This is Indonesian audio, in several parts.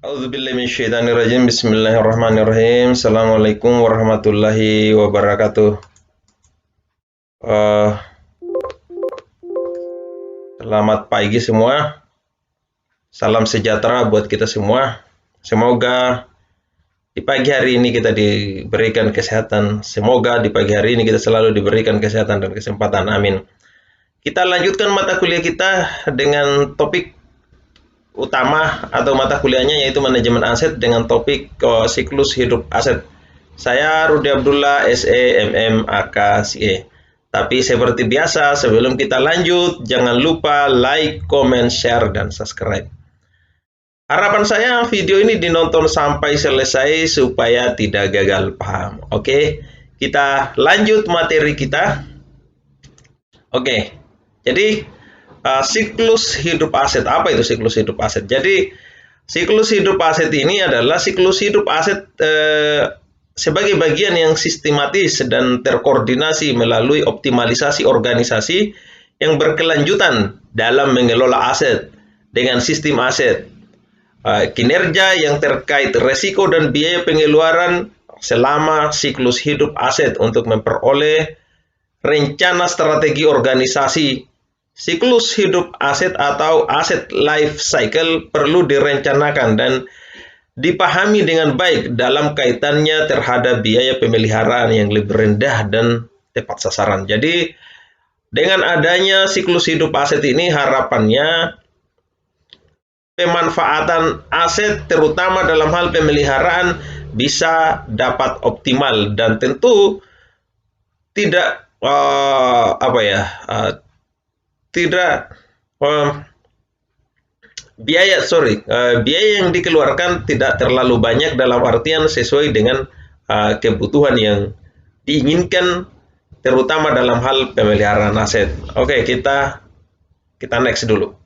A'udzubillahi Bismillahirrahmanirrahim. Assalamualaikum warahmatullahi wabarakatuh. Eh, Selamat pagi semua. Salam sejahtera buat kita semua. Semoga di pagi hari ini kita diberikan kesehatan. Semoga di pagi hari ini kita selalu diberikan kesehatan dan kesempatan. Amin. Kita lanjutkan mata kuliah kita dengan topik utama atau mata kuliahnya yaitu manajemen aset dengan topik siklus hidup aset. Saya Rudi Abdullah, SE, MM, AK, CE. Tapi seperti biasa, sebelum kita lanjut, jangan lupa like, comment, share, dan subscribe. Harapan saya video ini dinonton sampai selesai supaya tidak gagal paham. Oke, kita lanjut materi kita. Oke, jadi siklus hidup aset. Apa itu siklus hidup aset? Jadi, siklus hidup aset ini adalah siklus hidup aset sebagai bagian yang sistematis dan terkoordinasi melalui optimalisasi organisasi yang berkelanjutan dalam mengelola aset dengan sistem aset. Kinerja yang terkait resiko dan biaya pengeluaran selama siklus hidup aset untuk memperoleh rencana strategi organisasi. Siklus hidup aset atau aset life cycle perlu direncanakan dan dipahami dengan baik dalam kaitannya terhadap biaya pemeliharaan yang lebih rendah dan tepat sasaran. Jadi, dengan adanya siklus hidup aset ini harapannya pemanfaatan aset terutama dalam hal pemeliharaan bisa dapat optimal dan tentu tidak biaya yang dikeluarkan tidak terlalu banyak dalam artian sesuai dengan kebutuhan yang diinginkan terutama dalam hal pemeliharaan aset. Oke, kita next dulu.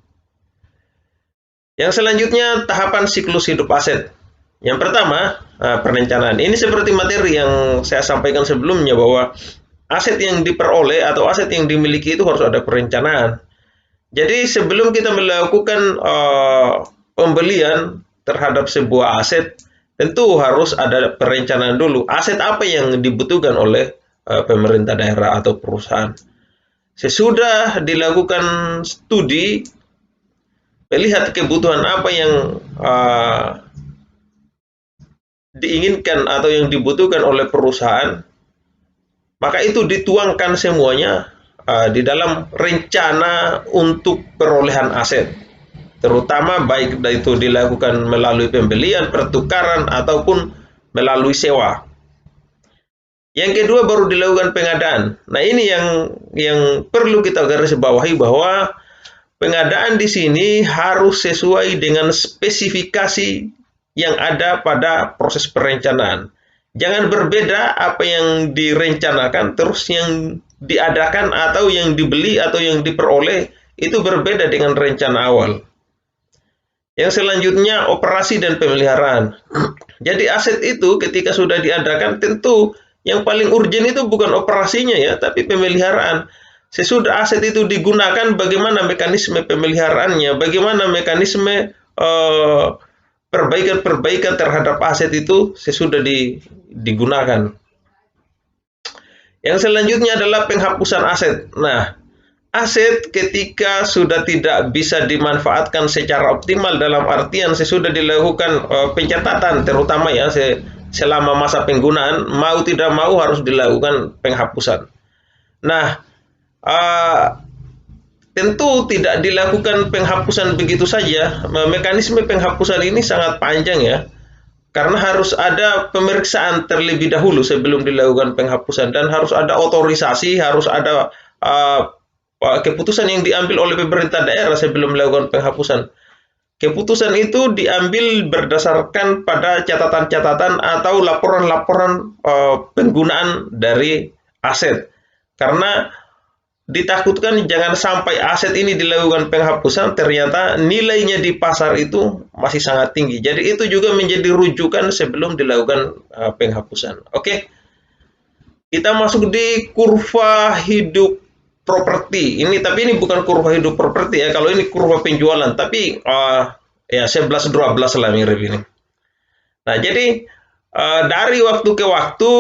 Yang selanjutnya tahapan siklus hidup aset. Yang pertama, perencanaan. Ini seperti materi yang saya sampaikan sebelumnya bahwa aset yang diperoleh atau aset yang dimiliki itu harus ada perencanaan. Jadi sebelum kita melakukan pembelian terhadap sebuah aset, tentu harus ada perencanaan dulu. Aset apa yang dibutuhkan oleh pemerintah daerah atau perusahaan. Sesudah dilakukan studi, melihat kebutuhan apa yang diinginkan atau yang dibutuhkan oleh perusahaan, maka itu dituangkan semuanya di dalam rencana untuk perolehan aset, terutama baik itu dilakukan melalui pembelian, pertukaran, ataupun melalui sewa. Yang kedua baru dilakukan pengadaan. Nah ini yang perlu kita garis bawahi bahwa pengadaan di sini harus sesuai dengan spesifikasi yang ada pada proses perencanaan. Jangan berbeda apa yang direncanakan terus yang diadakan atau yang dibeli atau yang diperoleh itu berbeda dengan rencana awal. Yang selanjutnya operasi dan pemeliharaan. Jadi aset itu ketika sudah diadakan tentu yang paling urgent itu bukan operasinya ya, tapi pemeliharaan. Sesudah aset itu digunakan bagaimana mekanisme pemeliharaannya, bagaimana mekanisme perbaikan terhadap aset itu sesudah digunakan. Yang selanjutnya adalah penghapusan aset. Nah, aset ketika sudah tidak bisa dimanfaatkan secara optimal dalam artian sesudah dilakukan pencatatan terutama ya selama masa penggunaan, mau tidak mau harus dilakukan penghapusan. Nah, tentu tidak dilakukan penghapusan begitu saja. Mekanisme penghapusan ini sangat panjang ya. Karena harus ada pemeriksaan terlebih dahulu sebelum dilakukan penghapusan dan harus ada otorisasi, harus ada keputusan yang diambil oleh pemerintah daerah sebelum melakukan penghapusan. Keputusan itu diambil berdasarkan pada catatan-catatan atau laporan-laporan penggunaan dari aset. Karena ditakutkan jangan sampai aset ini dilakukan penghapusan ternyata nilainya di pasar itu masih sangat tinggi. Jadi itu juga menjadi rujukan sebelum dilakukan penghapusan. Oke. Kita masuk di kurva hidup properti. Tapi ini bukan kurva hidup properti ya. Kalau ini kurva penjualan, tapi ya 11-12 lah mirip ini. Nah, jadi dari waktu ke waktu,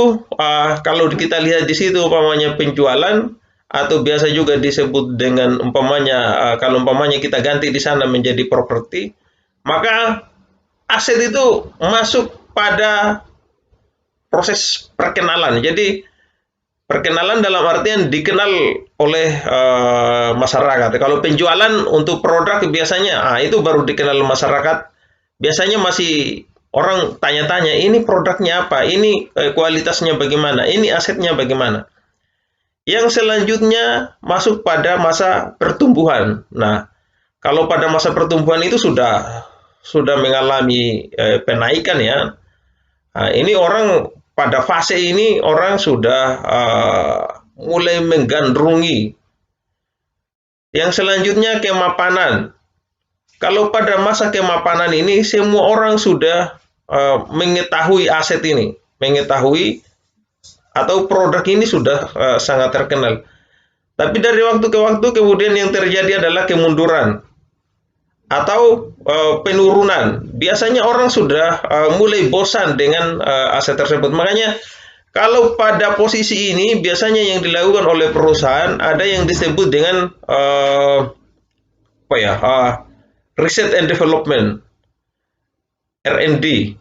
kalau kita lihat di situ umpamanya penjualan atau biasa juga disebut dengan umpamanya kalau umpamanya kita ganti di sana menjadi properti, maka aset itu masuk pada proses perkenalan. Jadi perkenalan dalam artian dikenal oleh masyarakat. Kalau penjualan untuk produk biasanya, itu baru dikenal masyarakat. Biasanya masih orang tanya-tanya, ini produknya apa, ini kualitasnya bagaimana, ini asetnya bagaimana. Yang selanjutnya masuk pada masa pertumbuhan. Nah, kalau pada masa pertumbuhan itu sudah mengalami penaikan ya. Nah, ini orang pada fase ini orang sudah mulai menggandrungi. Yang selanjutnya kemapanan. Kalau pada masa kemapanan ini semua orang sudah mengetahui aset ini, mengetahui atau produk ini sudah sangat terkenal. Tapi dari waktu ke waktu kemudian yang terjadi adalah kemunduran atau penurunan. Biasanya orang sudah mulai bosan dengan aset tersebut. Makanya kalau pada posisi ini biasanya yang dilakukan oleh perusahaan ada yang disebut dengan apa ya, research and development, R&D,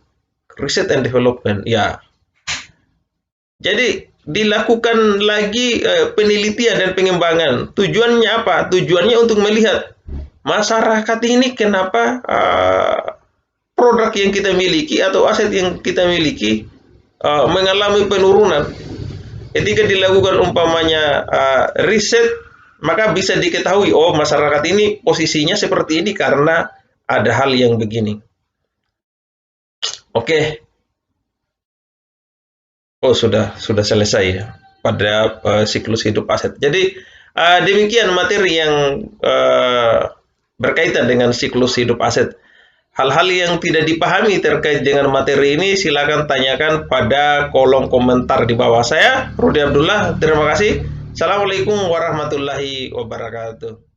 research and development. Ya, jadi dilakukan lagi penelitian dan pengembangan. Tujuannya apa? Tujuannya untuk melihat masyarakat ini kenapa produk yang kita miliki atau aset yang kita miliki mengalami penurunan. Ketika dilakukan umpamanya riset, maka bisa diketahui, oh masyarakat ini posisinya seperti ini karena ada hal yang begini. Oke, oh sudah selesai ya pada siklus hidup aset. Jadi demikian materi yang berkaitan dengan siklus hidup aset. Hal-hal yang tidak dipahami terkait dengan materi ini silakan tanyakan pada kolom komentar di bawah. Saya Rudi Abdullah, terima kasih. Assalamualaikum warahmatullahi wabarakatuh.